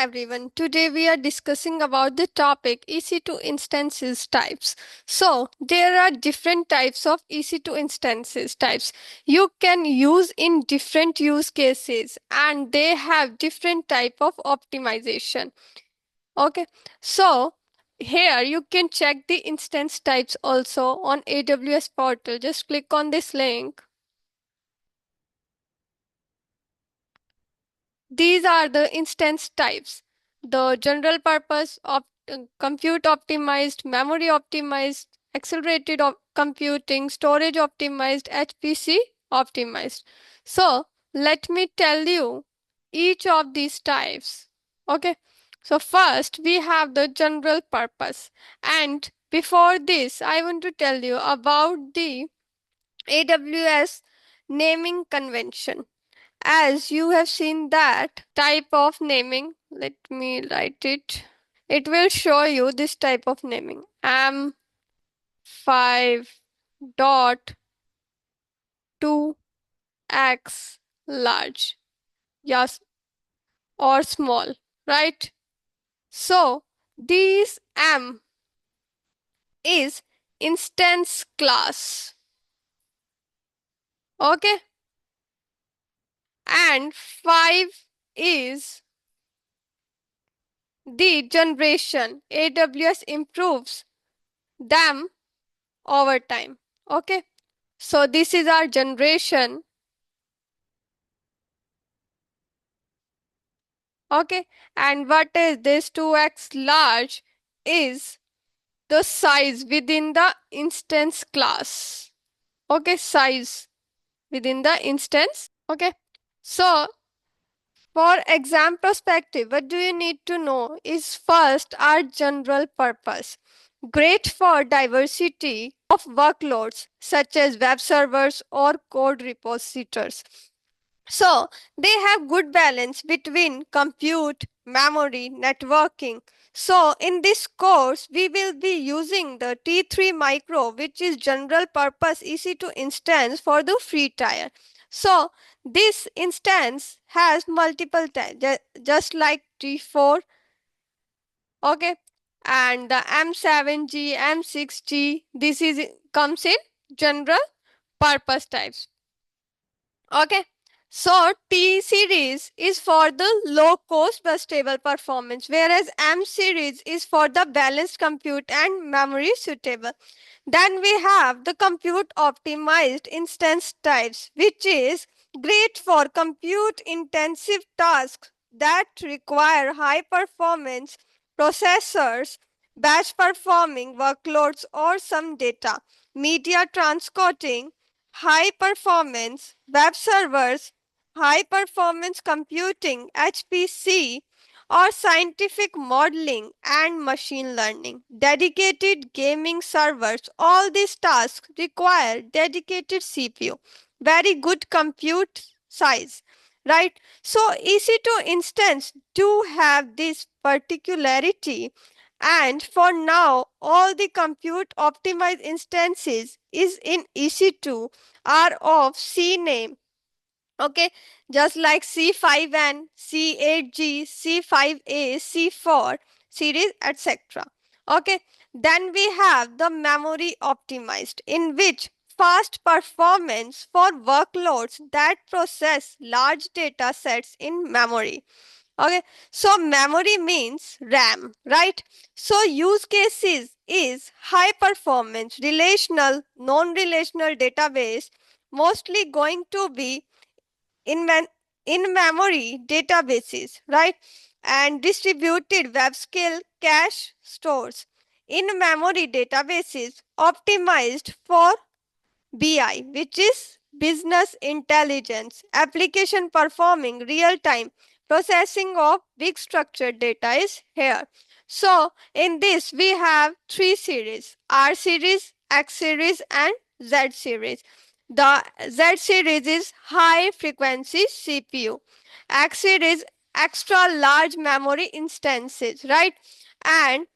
everyone. Today we are discussing about the topic EC2 instances types. So there are different types of EC2 instances types you can use in different use cases and they have different type of optimization. Okay. So here you can check the instance types also on AWS portal. Just click on this link. These are the instance types: the general purpose, compute optimized, memory optimized, accelerated computing, storage optimized, HPC optimized. So let me tell you each of these types. Okay. So first we have the general purpose. And before this, I want to tell you about the AWS naming convention. As you have seen that type of naming, let me write it. It will show you this type of naming: M5 dot 2x large, yes, or small, right? So this M is instance class, okay, and 5 is the generation. AWS improves them over time. Okay. So this is our generation. Okay. And what is this 2x large is the size within the instance class. Okay. Size within the instance. Okay. So for exam perspective, what do you need to know is first our general purpose. Great for diversity of workloads such as web servers or code repositories. So they have good balance between compute, memory, networking. So in this course, we will be using the T3 Micro, which is general purpose EC2 instance for the free tier. So this instance has multiple tiers, just like T4, okay, and the M7G, M6G. This is comes in general purpose types. Okay. So T series is for the low cost but stable performance, whereas M series is for the balanced compute and memory suitable. Then we have the compute optimized instance types, which is great for compute intensive tasks that require high performance processors, batch performing workloads, or some data, media transcoding, high performance web servers, high performance computing, HPC, or scientific modeling and machine learning. Dedicated gaming servers, all these tasks require dedicated CPU, very good compute size, right? So EC2 instance do have this particularity, and for now all the compute optimized instances is in EC2 are of CNAME. Okay, just like C5N, C8G, C5A, C4 series, etc. Okay, then we have the memory optimized, in which fast performance for workloads that process large data sets in memory. Okay, so memory means RAM, right? So use cases is high performance relational, non-relational database, mostly going to be in, in memory databases, right? And distributed web scale cache stores in memory databases optimized for BI, which is business intelligence, application performing real time processing of big structured data is here. So in this we have three series: R series, X series, and Z series. The Z series is high frequency CPU. X series extra large memory instances, right? And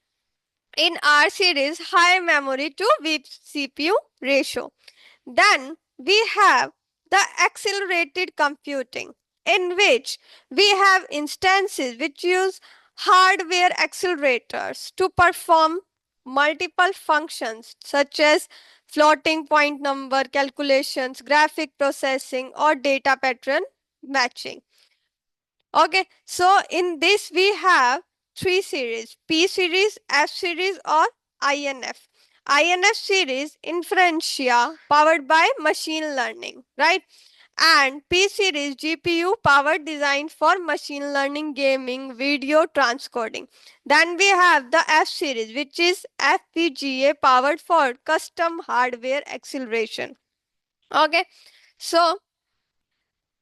in R series, high memory to VIP CPU ratio. Then we have the accelerated computing, in which we have instances which use hardware accelerators to perform multiple functions such as floating point number calculations, graphic processing, or data pattern matching. Okay, so in this we have three series: P series, F series, or INF. INF series, inferentia, powered by machine learning, right? And P series, GPU powered, designed for machine learning, gaming, video transcoding. Then we have the F series, which is FPGA powered for custom hardware acceleration. Okay, so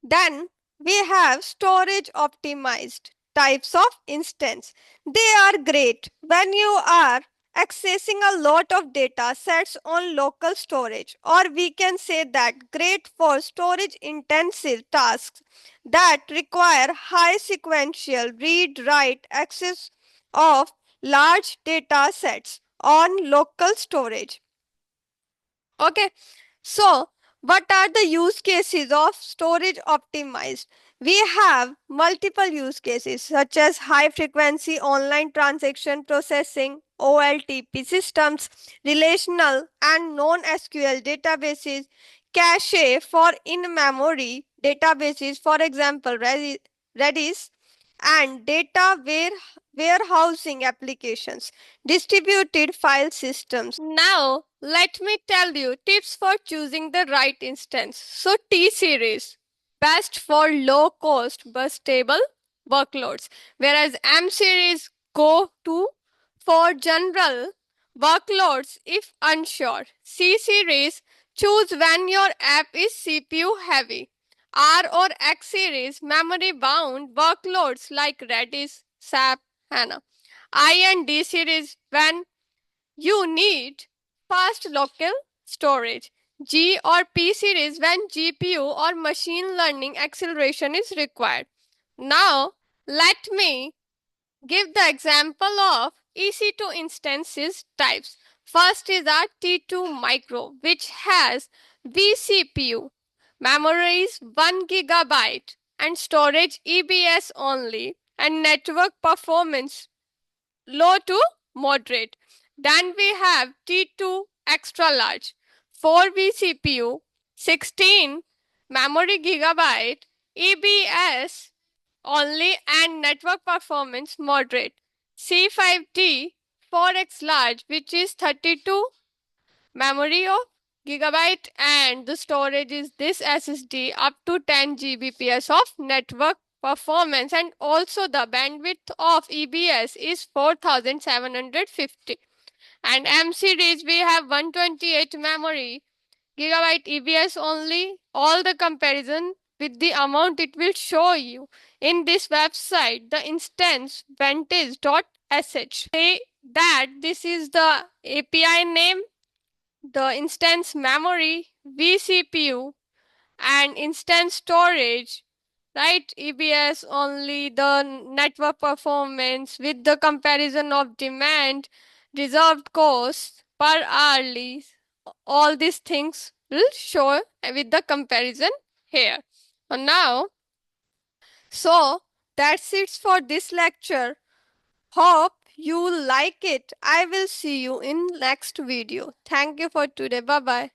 then we have storage optimized types of instance. They are great when you are accessing a lot of data sets on local storage, or we can say that great for storage intensive tasks that require high sequential read write access of large data sets on local storage. Okay, so what are the use cases of storage optimized? We have multiple use cases such as high frequency online transaction processing, OLTP systems, relational and non SQL databases, cache for in memory databases, for example, Redis, and warehousing applications, distributed file systems. Now, let me tell you tips for choosing the right instance. So, T series, best for low cost but stable workloads, whereas M series go to for general workloads if unsure. C series, choose when your app is CPU heavy. R or X series, memory bound workloads like Redis, SAP, HANA. I and D series, when you need fast local storage. G or P series, when GPU or machine learning acceleration is required. Now, let me give the example of EC2 instances types. First is our T2 Micro, which has vCPU, memory is 1 gigabyte, and storage EBS only, and network performance low to moderate. Then we have T2 extra large, 4 vCPU, 16 memory gigabyte, EBS only, and network performance moderate. C5T 4x large, which is 32 memory of gigabyte, and the storage is this SSD up to 10 Gbps of network performance, and also the bandwidth of EBS is 4750. And M series we have 128 memory gigabyte EBS only. All the comparison with the amount it will show you in this website, the instance vantage.sh. Say that this is the API name, the instance memory, vCPU, and instance storage, right? EBS only, the network performance with the comparison of demand, reserved cost per hourly. All these things will show with the comparison here. Now, so that's it for this lecture. Hope you like it. I will see you in next video. Thank you for today. Bye bye.